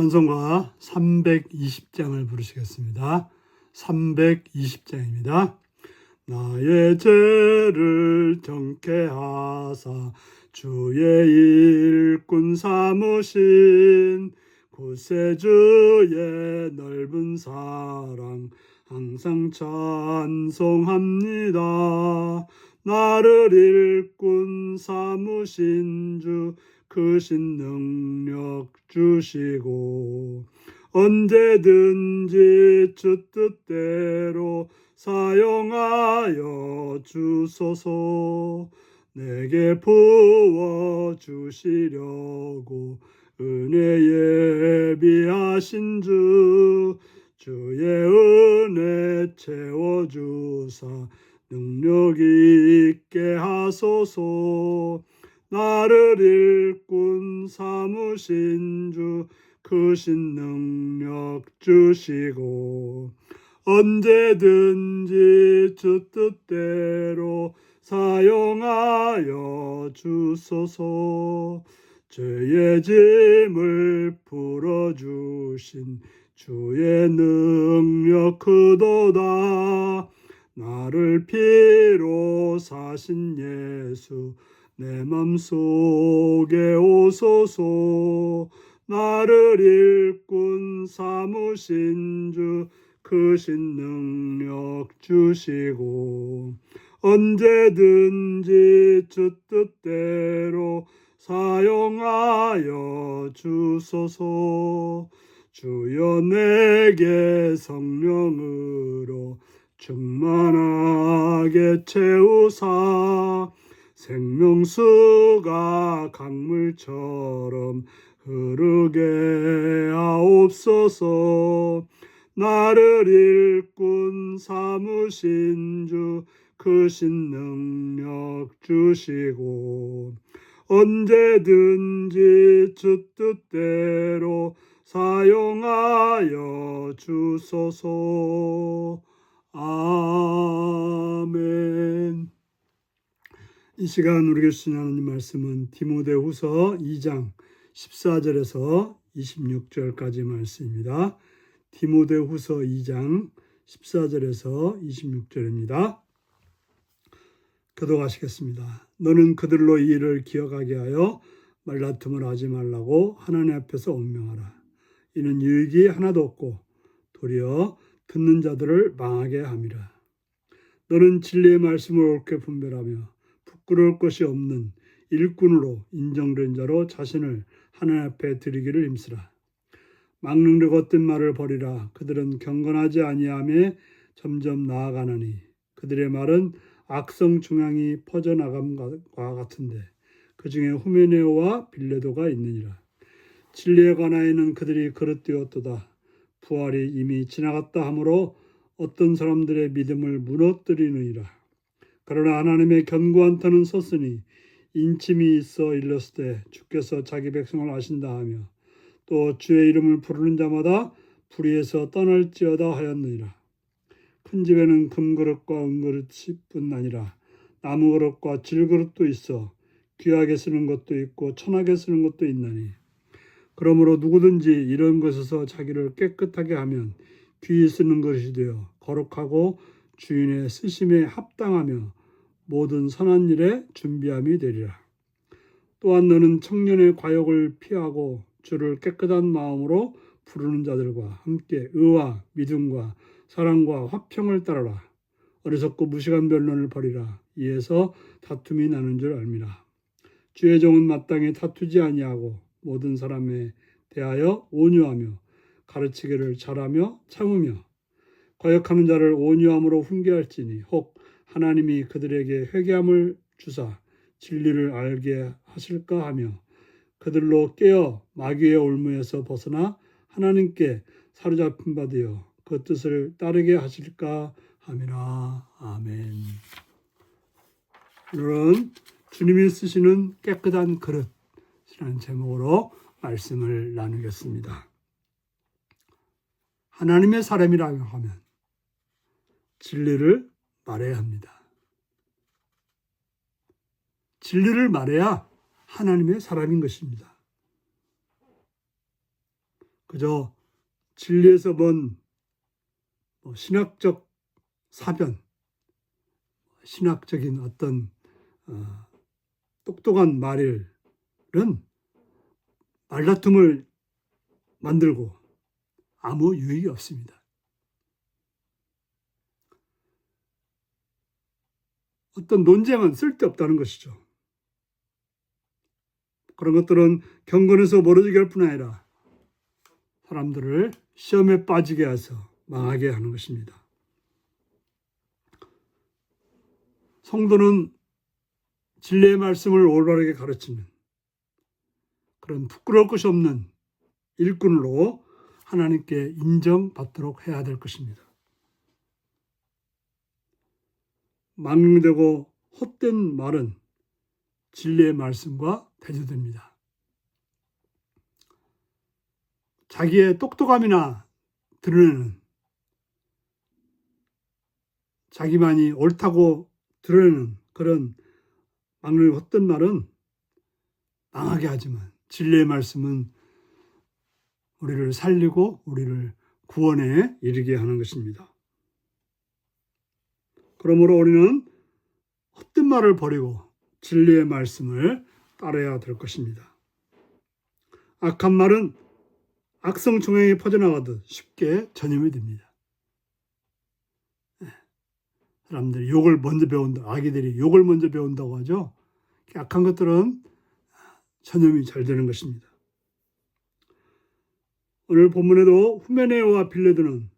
찬송가 320장을 부르시겠습니다. 320장입니다. 나의 죄를 정케 하사 주의 일꾼 삼으신 구세주의 넓은 사랑 항상 찬송합니다. 나를 일꾼 삼으신 주 크신 능력 주시고 언제든지 주 뜻대로 사용하여 주소서. 내게 부어 주시려고 은혜 예비하신 주 주의 은혜 채워주사 능력 있게 하소서. 나를 일꾼 삼으신 주 크신 능력 주시고 언제든지 주 뜻대로 사용하여 주소서. 죄의 짐을 풀어주신 주의 능력 크도다. 나를 피로 사신 예수 내 맘속에 오소서. 나를 일꾼 삼으신 주 크신 능력 주시고 언제든지 주 뜻대로 사용하여 주소서. 주여 내게 성령으로 충만하게 채우사 생명수가 강물처럼 흐르게 하옵소서. 나를 일꾼 삼으신 주 크신 능력 주시고 언제든지 주 뜻대로 사용하여 주소서. 아멘. 이 시간 우리 교수님 하나님 말씀은 디모데후서 2장 14절에서 26절까지 말씀입니다. 디모데후서 2장 14절에서 26절입니다. 교독하시겠습니다. 너는 그들로 이 일을 기억하게 하여 말다툼을 하지 말라고 하나님 앞에서 언명하라. 이는 유익이 하나도 없고 도리어 듣는 자들을 망하게 함이라. 너는 진리의 말씀을 옳게 분별하며 부끄러울 것이 없는 일꾼으로 인정된 자로 자신을 하나님 앞에 드리기를 힘쓰라. 망령력 얻된 말을 버리라. 그들은 경건하지 아니하며 점점 나아가나니 그들의 말은 악성 중앙이 퍼져나감과 같은데 그 중에 후메네오와 빌레도가 있느니라. 진리에 관하여는 그들이 그릇되었도다. 부활이 이미 지나갔다 하므로 어떤 사람들의 믿음을 무너뜨리느니라. 그러나 하나님의 견고한 터는 섰으니 인침이 있어 일렀을 때 주께서 자기 백성을 아신다 하며 또 주의 이름을 부르는 자마다 불의에서 떠날지어다 하였느니라. 큰 집에는 금그릇과 은그릇뿐 아니라 나무그릇과 질그릇도 있어 귀하게 쓰는 것도 있고 천하게 쓰는 것도 있나니 그러므로 누구든지 이런 것에서 자기를 깨끗하게 하면 귀히 쓰는 것이 되어 거룩하고 주인의 쓰심에 합당하며 모든 선한 일에 준비함이 되리라. 또한 너는 청년의 과욕을 피하고 주를 깨끗한 마음으로 부르는 자들과 함께 의와 믿음과 사랑과 화평을 따르라. 어리석고 무식한 변론을 버리라. 이에서 다툼이 나는 줄 알미라. 주의 종은 마땅히 다투지 아니하고 모든 사람에 대하여 온유하며 가르치기를 잘하며 참으며 거역하는 자를 온유함으로 훈계할지니 혹 하나님이 그들에게 회개함을 주사 진리를 알게 하실까 하며 그들로 깨어 마귀의 올무에서 벗어나 하나님께 사로잡힌 바 되어 그 뜻을 따르게 하실까 함이라. 아멘. 오늘은 주님이 쓰시는 깨끗한 그릇이라는 제목으로 말씀을 나누겠습니다. 하나님의 사람이라고 하면 진리를 말해야 합니다. 진리를 말해야 하나님의 사람인 것입니다. 그저 진리에서 먼 신학적 사변, 신학적인 어떤 똑똑한 말은 말다툼을 만들고 아무 유익이 없습니다. 어떤 논쟁은 쓸데없다는 것이죠. 그런 것들은 경건에서 멀어지게 할 뿐 아니라 사람들을 시험에 빠지게 해서 망하게 하는 것입니다. 성도는 진리의 말씀을 올바르게 가르치는 그런 부끄러울 것이 없는 일꾼으로 하나님께 인정받도록 해야 될 것입니다. 망령되고 헛된 말은 진리의 말씀과 대조됩니다. 자기의 똑똑함이나 드러내는, 자기만이 옳다고 드러내는 그런 망령의 헛된 말은 망하게 하지만 진리의 말씀은 우리를 살리고 우리를 구원에 이르게 하는 것입니다. 그러므로 우리는 헛된 말을 버리고 진리의 말씀을 따라야 될 것입니다. 악한 말은 악성 종양이 퍼져나가듯 쉽게 전염이 됩니다. 사람들이 욕을 먼저 배운다. 아기들이 욕을 먼저 배운다고 하죠. 악한 것들은 전염이 잘 되는 것입니다. 오늘 본문에도 후메네오와 빌레도는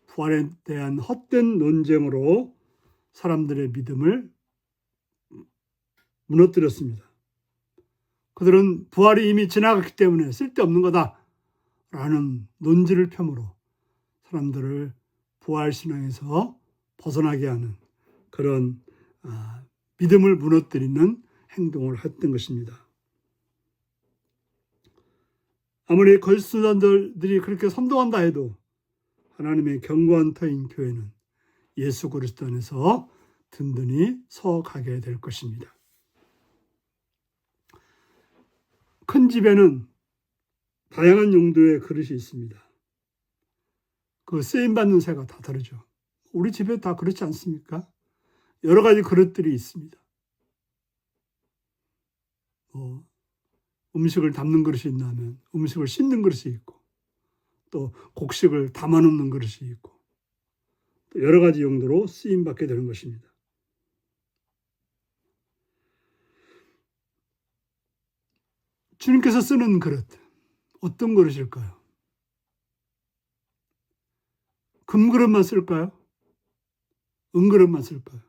부활에 대한 헛된 논쟁으로 사람들의 믿음을 무너뜨렸습니다. 그들은 부활이 이미 지나갔기 때문에 쓸데없는 거다라는 논지를 펴므로 사람들을 부활신앙에서 벗어나게 하는 그런 믿음을 무너뜨리는 행동을 했던 것입니다. 아무리 거짓선자들이 그렇게 선동한다 해도 하나님의 견고한 터인 교회는 예수 그리스도 안에서 든든히 서가게 될 것입니다. 큰 집에는 다양한 용도의 그릇이 있습니다. 그 쓰임받는 새가 다 다르죠. 우리 집에 다 그렇지 않습니까? 여러 가지 그릇들이 있습니다. 음식을 담는 그릇이 있다면 음식을 씻는 그릇이 있고 또 곡식을 담아놓는 그릇이 있고 또 여러 가지 용도로 쓰임받게 되는 것입니다. 주님께서 쓰는 그릇, 어떤 그릇일까요? 금그릇만 쓸까요? 은그릇만 쓸까요?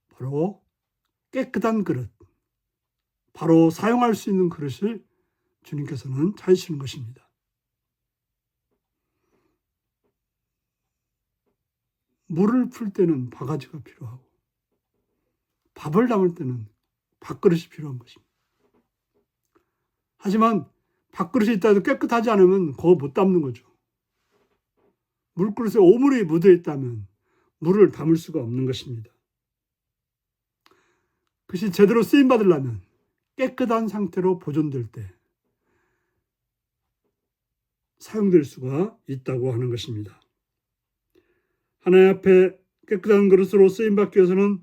바로 깨끗한 그릇, 바로 사용할 수 있는 그릇을 주님께서는 찾으시는 것입니다. 물을 풀 때는 바가지가 필요하고 밥을 담을 때는 밥그릇이 필요한 것입니다. 하지만 밥그릇이 있다 해도 깨끗하지 않으면 그거 못 담는 거죠. 물그릇에 오물이 묻어 있다면 물을 담을 수가 없는 것입니다. 그것이 제대로 쓰임 받으려면 깨끗한 상태로 보존될 때 사용될 수가 있다고 하는 것입니다. 하나님 앞에 깨끗한 그릇으로 쓰임 받기 위해서는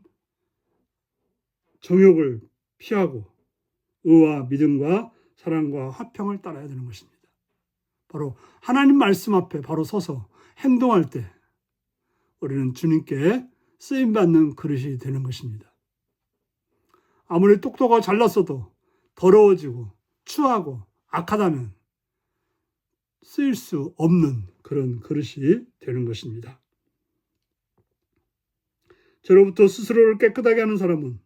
정욕을 피하고 의와 믿음과 사랑과 화평을 따라야 되는 것입니다. 바로 하나님 말씀 앞에 바로 서서 행동할 때 우리는 주님께 쓰임받는 그릇이 되는 것입니다. 아무리 똑똑하고 잘났어도 더러워지고 추하고 악하다면 쓰일 수 없는 그런 그릇이 되는 것입니다. 저로부터 스스로를 깨끗하게 하는 사람은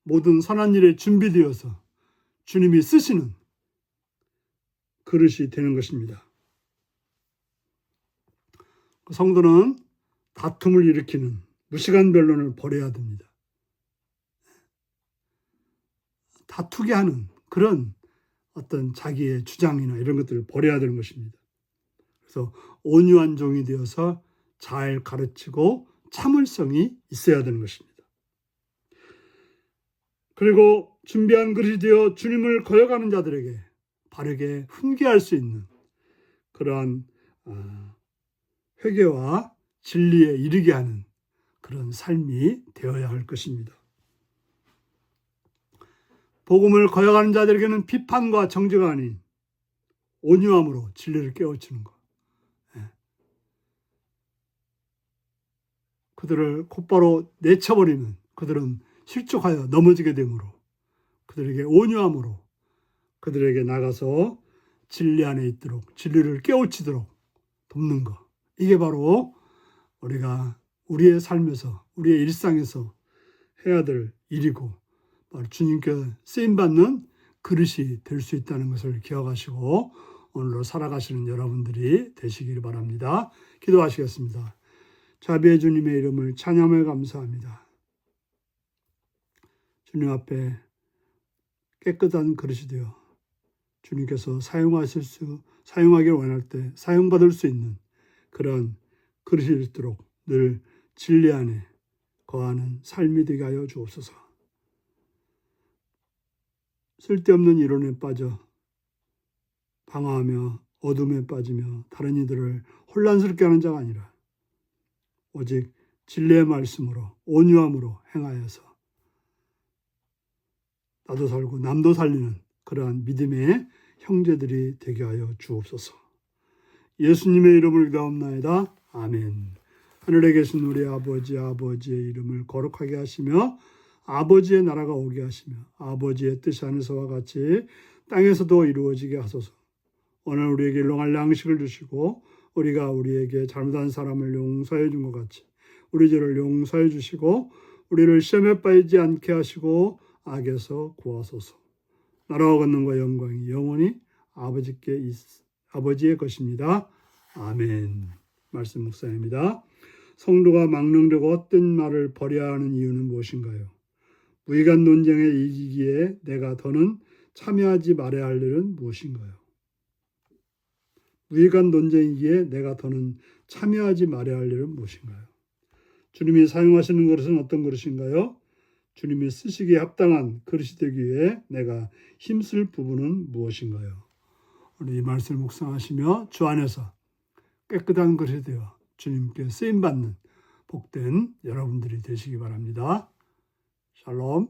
모든 선한 일에 준비되어서 주님이 쓰시는 그릇이 되는 것입니다. 성도는 다툼을 일으키는 무시간 변론을 버려야 됩니다. 다투게 하는 그런 어떤 자기의 주장이나 이런 것들을 버려야 되는 것입니다. 그래서 온유한 종이 되어서 잘 가르치고 참을성이 있어야 되는 것입니다. 그리고 준비한 그릇이 되어 주님을 거역하는 자들에게 바르게 훈계할 수 있는 그러한 회개와 진리에 이르게 하는 그런 삶이 되어야 할 것입니다. 복음을 거역하는 자들에게는 비판과 정죄가 아닌 온유함으로 진리를 깨우치는 것. 그들을 곧바로 내쳐버리면 그들은 실족하여 넘어지게 되므로 그들에게 온유함으로 그들에게 나가서 진리 안에 있도록 진리를 깨우치도록 돕는 것. 이게 바로 우리가 우리의 삶에서 우리의 일상에서 해야 될 일이고 바로 주님께 쓰임받는 그릇이 될 수 있다는 것을 기억하시고 오늘로 살아가시는 여러분들이 되시기를 바랍니다. 기도하시겠습니다. 자비의 주님의 이름을 찬양하며 감사합니다. 주님 앞에 깨끗한 그릇이 되어 주님께서 사용하기를 원할 때 사용받을 수 있는 그런 그릇이 있도록 늘 진리 안에 거하는 삶이 되게 하여 주옵소서. 쓸데없는 이론에 빠져 방황하며 어둠에 빠지며 다른 이들을 혼란스럽게 하는 자가 아니라 오직 진리의 말씀으로 온유함으로 행하여서 나도 살고 남도 살리는 그러한 믿음의 형제들이 되게 하여 주옵소서. 예수님의 이름을 기도하옵나이다. 아멘. 하늘에 계신 우리 아버지의 이름을 거룩하게 하시며 아버지의 나라가 오게 하시며 아버지의 뜻이 하늘에서와 같이 땅에서도 이루어지게 하소서. 오늘 우리에게 일용할 양식을 주시고 우리가 우리에게 잘못한 사람을 용서해 준 것 같이 우리 죄를 용서해 주시고 우리를 시험에 빠지지 않게 하시고 악에서 구하소서. 나라와 권능과 영광이 영원히 아버지의 것입니다. 아멘. 말씀 묵상입니다. 성도가 망령되고 헛된 말을 버려야 하는 이유는 무엇인가요? 무익한 논쟁에 이기기에 내가 더는 참여하지 말아야 할 일은 무엇인가요? 무익한 논쟁이기에 내가 더는 참여하지 말아야 할 일은 무엇인가요? 주님이 사용하시는 그릇은 어떤 그릇인가요? 주님이 쓰시기에 합당한 그릇이 되기 위해 내가 힘쓸 부분은 무엇인가요? 우리 이 말씀을 묵상하시며 주 안에서 깨끗한 그릇이 되어 주님께 쓰임받는 복된 여러분들이 되시기 바랍니다. 샬롬.